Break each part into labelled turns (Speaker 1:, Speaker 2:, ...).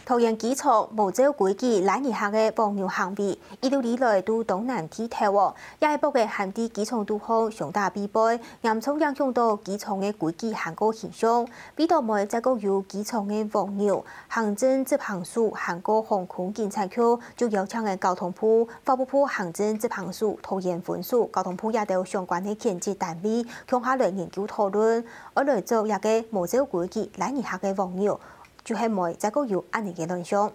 Speaker 1: 桃园机场无照规矩拦一下的黄牛行为，一路以来都东南低头哦。也系北嘅限制机场都好上大比杯，严重影响到机场嘅规矩行过现象。比到尾再个有机场嘅黄牛，行政执行署行过航空检查区就邀请嘅交通部、法务部行政执行署、桃园分署、交通部也都相关嘅建制单位，共下来研究讨论，而来做一个无照规矩拦一下嘅黄牛。 就係未再個有安尼嘅亂象。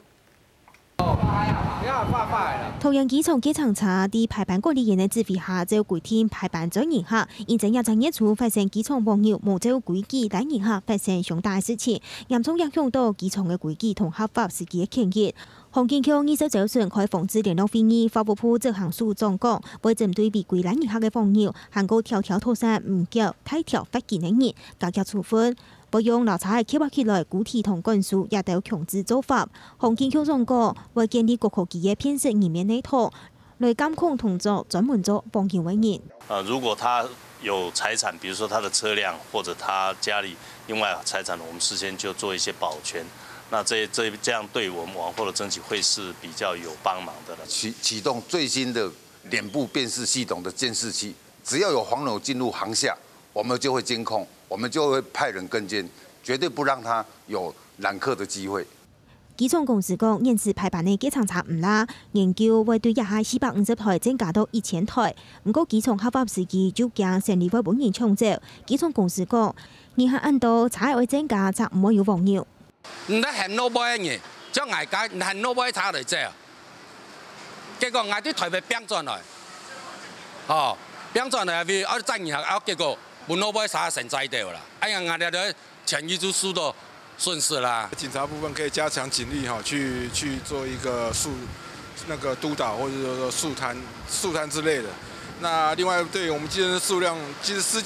Speaker 1: 桃園機場機場查喺排班管理員嘅指揮下，就規定排班專營客，現正也在月初發生機場黃牛無照規矩攔人客發生重大事情，嚴重影響到機場嘅規矩同合法司機嘅權益。航檢局29周開防治聯絡會議，法務部執行署總講，會針對違規攔人客嘅黃牛，行過條條妥善唔叫太條罰金嘅人，加強處分。 不用邏查企劃起來，具體同管束也都強制做法。航檢局總講，會建立國科技嘅騙術人面內套，來監控同做專門做黃牛嘅人。
Speaker 2: 如果他有財產，比如說他的車輛或者他家裡另外財產，我們事先就做一些保全。那這樣對我們往後的爭取會是比較有幫忙的了。
Speaker 3: 啟動最新的臉部辨識系統的監視器，只要有黃牛進入航廈，我們就會監控。 我們就會派人跟監，絕對不讓他有攬客的機會。
Speaker 1: 機場公司講，現時排班嘅機場查唔啦，研究會對一下450台增加到1000台。不過機場合法司機就驚成立會本人搶走。機場公司講，而下按到查會增加，查唔會有黃牛。
Speaker 4: 唔得限老買嘅，將外界限老買查嚟啫。結果外啲台被變轉來，哦，變轉來後，我爭議下，結果。 本老闆啥成災掉啦！哎呀，俺哋權益就輸到損失啦。
Speaker 5: 警察部分可以加強警力哈，去做一個督導或者說肅貪之類的。那另外對我們計程數量，其實司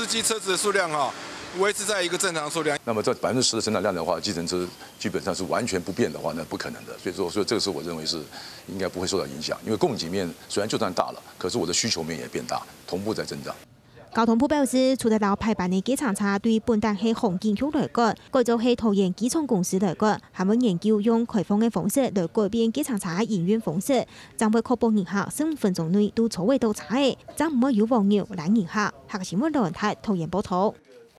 Speaker 5: 機車子的數量哈，維持在一個正常數量。
Speaker 6: 那麼這10%的生產量的話，計程車基本上是完全不變的話，那不可能的。所以這個是我認為是應該不會受到影響，因為供給面雖然就算大了，可是我的需求面也變大，同步在增長。
Speaker 1: 交通部表示，除咗到排班嘅機場查，對本單係航檢局來講，改做係桃園機場公司來講，還會研究用開放嘅方式來改變機場查嘅營運方式，將會確保人客15分鐘內都錯位到查嘅，將唔會有黃牛攔人客。下個新聞論壇桃園報道。